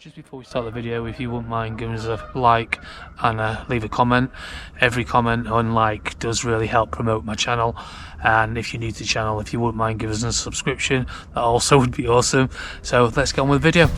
Just before we start the video, if you wouldn't mind giving us a like and leave a comment. Every comment and like does really help promote my channel, and if you're new to the channel, if you wouldn't mind giving us a subscription, that also would be awesome. So let's get on with the video.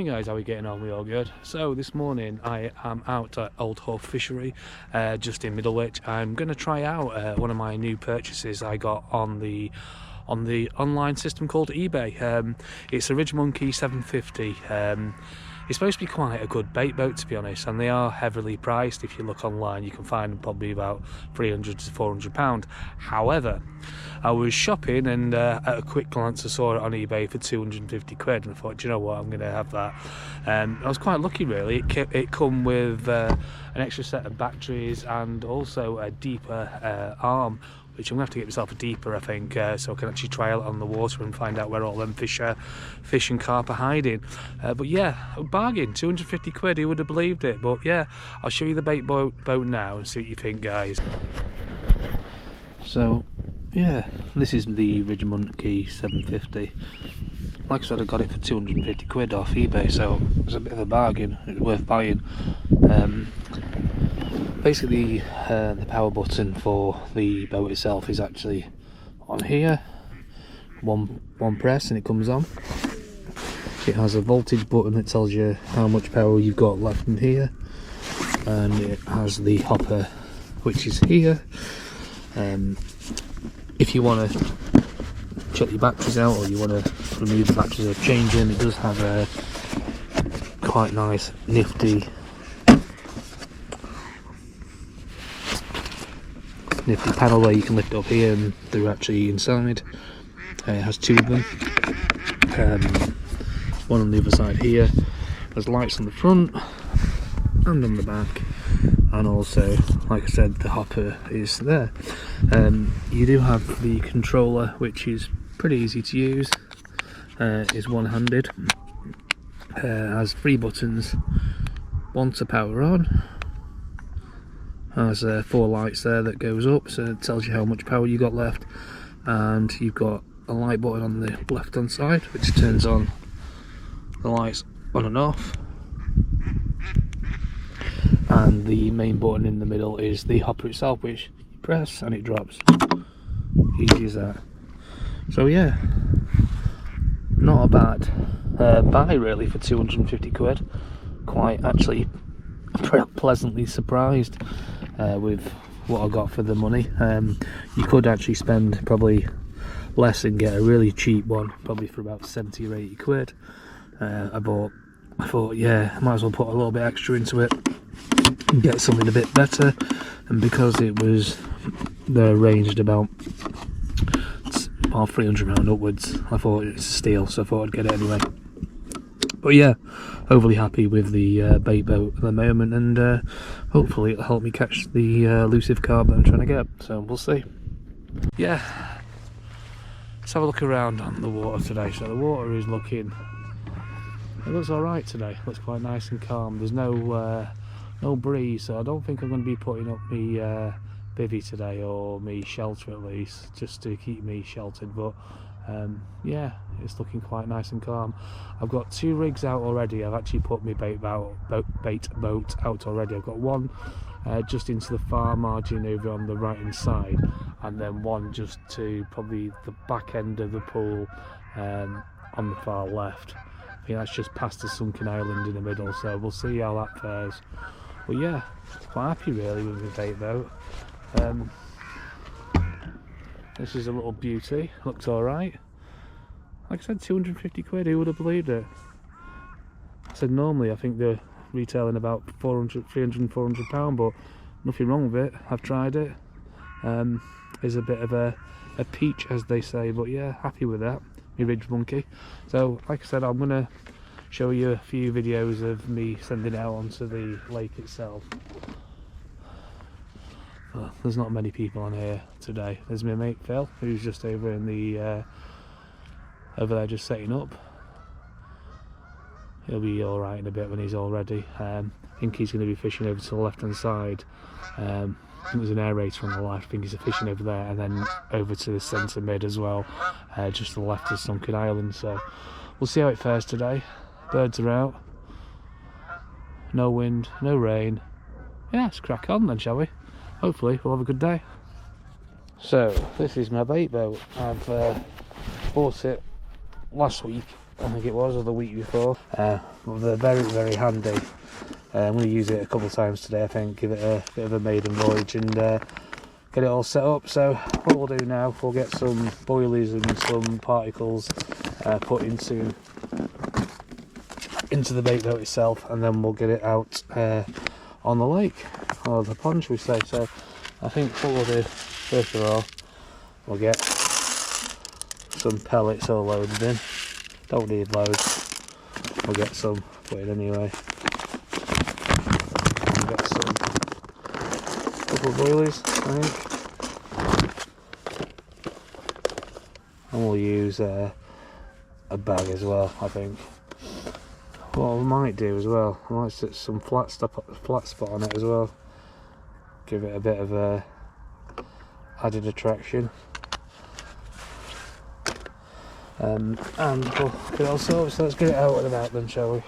Guys, how are we getting on? We all good? So this morning I am out at Old Hough Fishery, just in Middlewich. I'm going to try out one of my new purchases I got on the online system called eBay. It's a Ridgemonkey 750. It's supposed to be quite a good bait boat, to be honest, and they are heavily priced. If you look online, you can find them probably about £300 to £400. However, I was shopping and at a quick glance I saw it on eBay for 250 quid, and I thought, do you know what, I'm going to have that. I was quite lucky, really. It come with an extra set of batteries and also a deeper arm, which I'm going to have to get myself a deeper, I think, so I can actually trial it on the water and find out where all them fish and carp are hiding. But yeah, a bargain, 250 quid, who would have believed it? But yeah, I'll show you the bait boat now and see what you think, guys. So yeah, this is the Ridgemonkey 750. Like I said, I got it for 250 quid off eBay, so it was a bit of a bargain. It was worth buying. Basically, the power button for the boat itself is actually on here. One press and it comes on. It has a voltage button that tells you how much power you've got left in here, and it has the hopper, which is here. If you want to check your batteries out, or you want to remove the batteries or change them, it does have a quite nice nifty panel where you can lift it up here and they're actually inside. It has two of them, one on the other side here. There's lights on the front and on the back, and also, like I said, the hopper is there. You do have the controller, which is pretty easy to use. Is one-handed. Has 3 buttons, one to power on. Has 4 lights there that goes up, so it tells you how much power you got left, and you've got a light button on the left hand side which turns on the lights on and off, and the main button in the middle is the hopper itself, which you press and it drops. Easy as that. So yeah, not a bad buy really for 250 quid. Quite actually pleasantly surprised with what I got for the money. You could actually spend probably less and get a really cheap one, probably for about 70 or 80 quid. I thought, yeah, I might as well put a little bit extra into it and get something a bit better. And because it was, they're ranged about £300 upwards, I thought it's a steal, so I thought I'd get it anyway. But yeah, overly happy with the bait boat at the moment, and hopefully it'll help me catch the elusive carp that I'm trying to get, so we'll see. Yeah, let's have a look around on the water today. So the water is looking, it looks alright today, it looks quite nice and calm. There's no breeze, so I don't think I'm going to be putting up me bivvy today, or me shelter at least, just to keep me sheltered. But yeah, it's looking quite nice and calm. I've got 2 rigs out already. I've actually put my bait boat out already. I've got one just into the far margin over on the right hand side, and then one just to probably the back end of the pool on the far left. I think that's just past the sunken island in the middle, so we'll see how that fares. But yeah, quite happy really with the bait boat. This is a little beauty, looks alright. Like I said, 250 quid, who would have believed it? I said normally I think they're retailing about 300 and 400 pound, but nothing wrong with it. I've tried it. It's a bit of a peach, as they say, but yeah, happy with that. My Ridgemonkey. So like I said, I'm gonna show you a few videos of me sending it out onto the lake itself. Well, there's not many people on here today. There's my mate Phil, who's just over in the over there just setting up. He'll be alright in a bit when he's all ready. I think he's going to be fishing over to the left hand side. I think there's an aerator on the left. I think he's fishing over there, and then over to the centre mid as well, just to the left of Sunken Island. So we'll see how it fares today. Birds are out, no wind, no rain. Yeah, let's crack on then, shall we? Hopefully we'll have a good day. So this is my bait boat. I've bought it last week, I think it was, or the week before. They're very, very handy. I'm going to use it a couple of times today, I think, give it a bit of a maiden voyage and get it all set up. So what we'll do now, we'll get some boilies and some particles put into the bait boat itself, and then we'll get it out on the lake, or the pond should we say. So I think what we'll do, first of all, we'll get some pellets all loaded in. Don't need loads, we'll get some put in anyway. We'll get some couple of boilies, I think, and we'll use a bag as well. I think what we might do as well, I might set some flat spot on it as well, give it a bit of a added attraction. And we'll get it all sorted, so let's get it out and about then, shall we?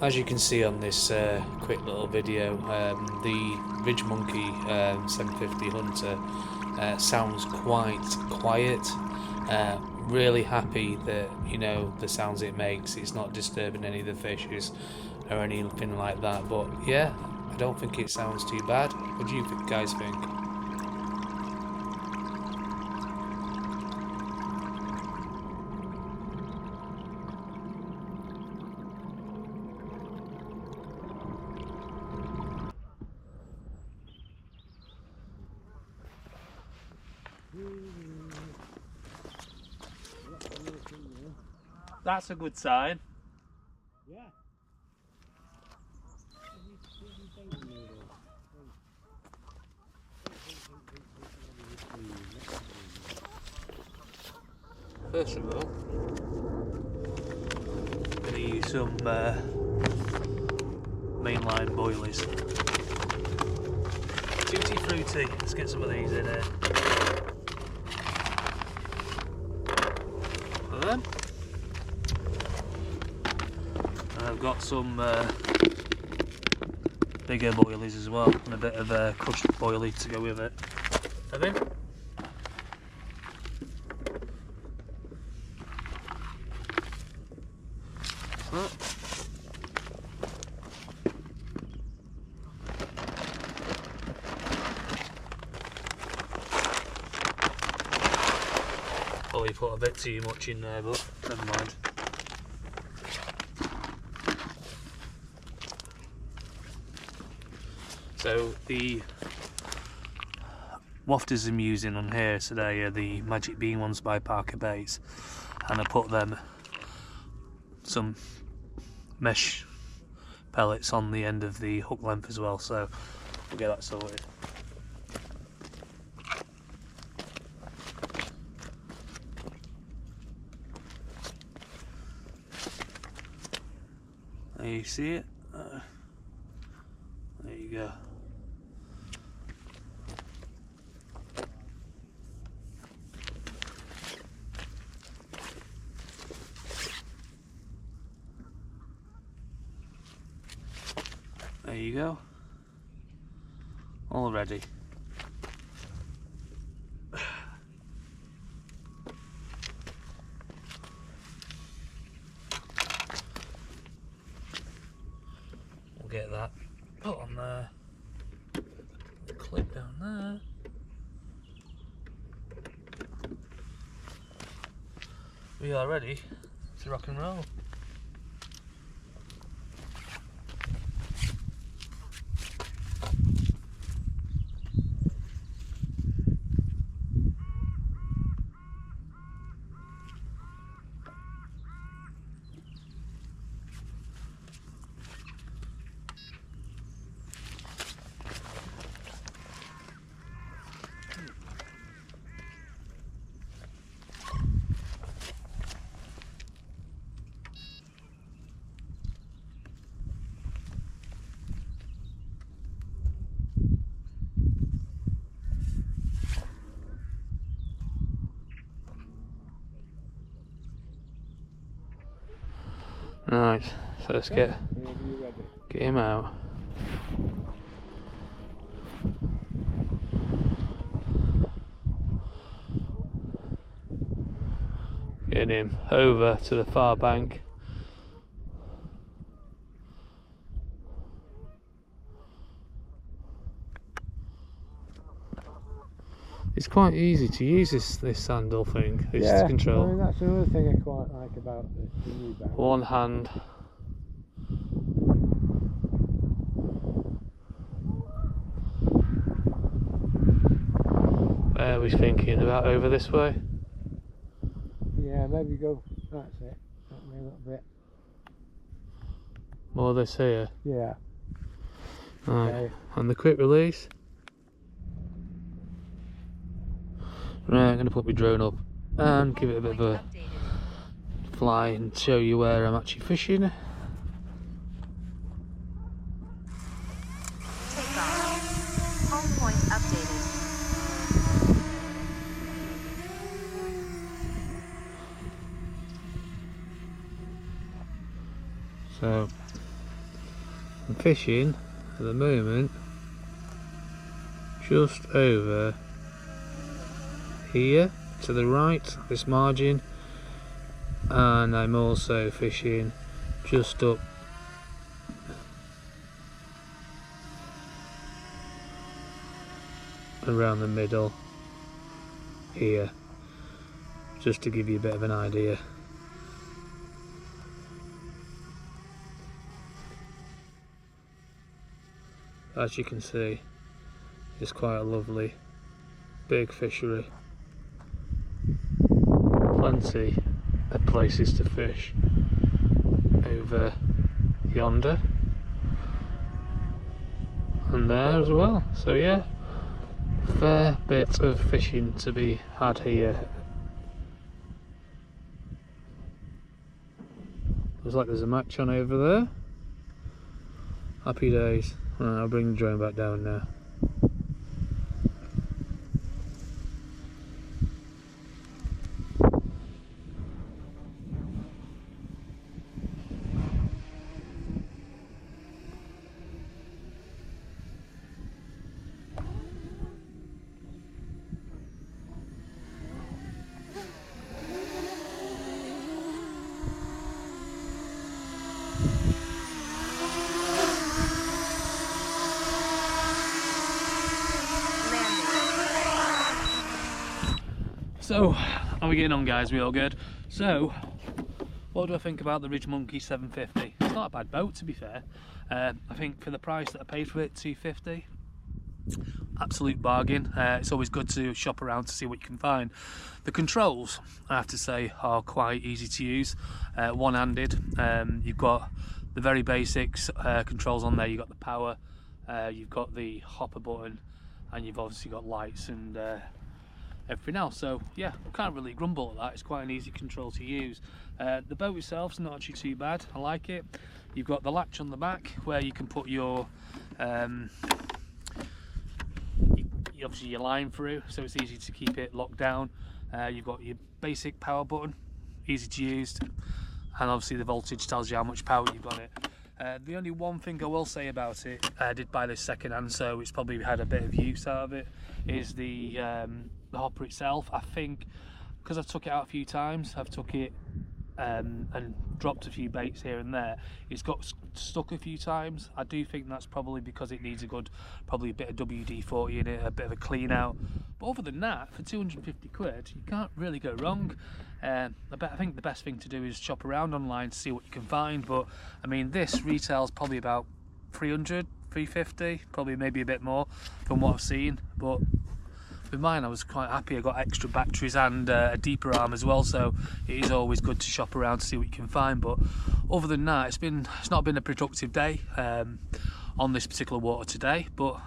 As you can see on this quick little video, the Ridgemonkey 750 Hunter sounds quite quiet. Really happy that, you know, the sounds it makes, it's not disturbing any of the fishes or anything like that. But yeah, I don't think it sounds too bad. What do you guys think? That's a good sign. Yeah. First of all, I'm going to use some mainline boilies. Tutti frutti, let's get some of these in here. And then I've got some bigger boilies as well, and a bit of crushed boilie to go with it. And then probably put a bit too much in there, but never mind. So the wafters I'm using on here today are the Magic Bean ones by Parker Baits, and I put them some mesh pellets on the end of the hook length as well, so we'll get that sorted. There you see it, there you go. There you go, all ready. We'll get that put on there, clip down there. We are ready to rock and roll. Right, so let's get him out. Get him over to the far bank. It's quite easy to use this handle thing, this control. I mean, that's another thing I quite like about the new barrel. One hand. Where are we thinking? About over this way? Yeah, maybe go, that's it. That me a little bit. More this here? Yeah. Right, Okay. and the quick release. Right, I'm going to put my drone up and give it a bit of a fly and show you where I'm actually fishing. Takeoff. Home point updated. So, I'm fishing at the moment just over here to the right, this margin, and I'm also fishing just up around the middle here, just to give you a bit of an idea. As you can see, it's quite a lovely big fishery. Plenty of places to fish over yonder and there as well. So yeah, fair bit of fishing to be had here. Looks like there's a match on over there. Happy days. Right, I'll bring the drone back down now. So, how are we getting on, guys? We all good? So, what do I think about the Ridgemonkey 750? it's not a bad boat, to be fair. I think for the price that I paid for it, $250, absolute bargain. It's always good to shop around to see what you can find. The controls, I have to say, are quite easy to use, one-handed. You've got the very basics controls on there. You've got the power, you've got the hopper button, and you've obviously got lights and everything else. So yeah, I can't really grumble at that. It's quite an easy control to use. The boat itself's not actually too bad. I like it. You've got the latch on the back where you can put your obviously your line through, so it's easy to keep it locked down. You've got your basic power button, easy to use, and obviously the voltage tells you how much power you've got it. The only one thing I will say about it, I did buy this second hand, so it's probably had a bit of use out of it, is the hopper itself. I think because I've took it out a few times, I've took it and dropped a few baits here and there, it's got stuck a few times. I do think that's probably because it needs probably a bit of WD-40 in it, a bit of a clean out. But other than that, for 250 quid, you can't really go wrong. I think the best thing to do is shop around online to see what you can find. But I mean, this retails probably about 300, 350, probably maybe a bit more from what I've seen. But with mine, I was quite happy. I got extra batteries and a deeper arm as well, so it is always good to shop around to see what you can find. But other than that, it's not been a productive day on this particular water today, but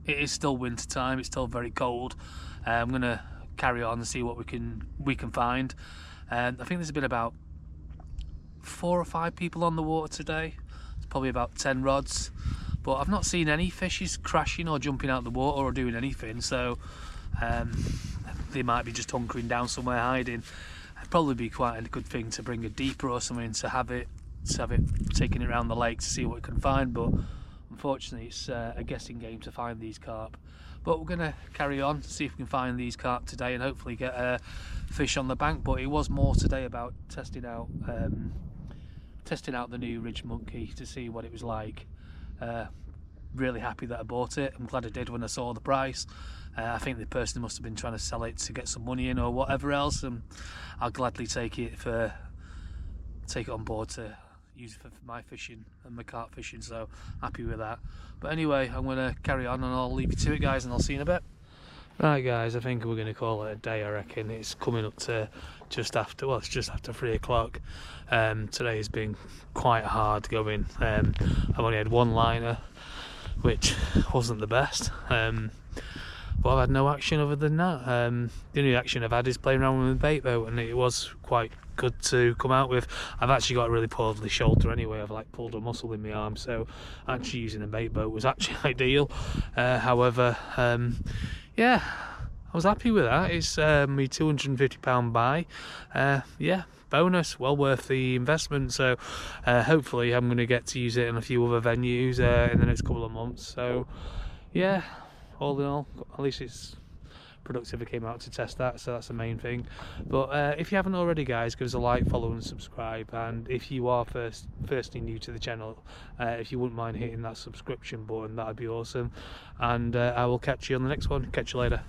it is still winter time. It's still very cold. I'm gonna carry on and see what we can find. I think there's been about 4 or 5 people on the water today. It's probably about 10 rods, but I've not seen any fishes crashing or jumping out the water or doing anything, so they might be just hunkering down somewhere hiding. It'd probably be quite a good thing to bring a deeper or something to have it taking it around the lake to see what we can find, but unfortunately it's a guessing game to find these carp. But we're gonna carry on, see if we can find these carp today and hopefully get a fish on the bank. But it was more today about testing out the new Ridgemonkey to see what it was like. Really happy that I bought it. I'm glad I did when I saw the price. I think the person must have been trying to sell it to get some money in or whatever else, and I'll gladly take it on board to use it for my fishing and my carp fishing, so happy with that. But anyway, I'm going to carry on and I'll leave you to it, guys, and I'll see you in a bit. Right guys, I think we're going to call it a day. I reckon it's coming up to just after 3 o'clock. Today has been quite hard going. I've only had one liner, which wasn't the best, but I've had no action other than that. The only action I've had is playing around with the bait boat, and it was quite good to come out with. I've actually got a really poorly shoulder anyway. I've like pulled a muscle in my arm, so actually using a bait boat was actually ideal. However, yeah, I was happy with that. It's my £250 buy. Yeah, bonus, well worth the investment. So hopefully I'm going to get to use it in a few other venues in the next couple of months. So yeah, all in all, at least it's productive. I came out to test that, so that's the main thing. But if you haven't already, guys, give us a like, follow and subscribe. And if you are firstly new to the channel, if you wouldn't mind hitting that subscription button, that'd be awesome. And I will catch you on the next one. Catch you later.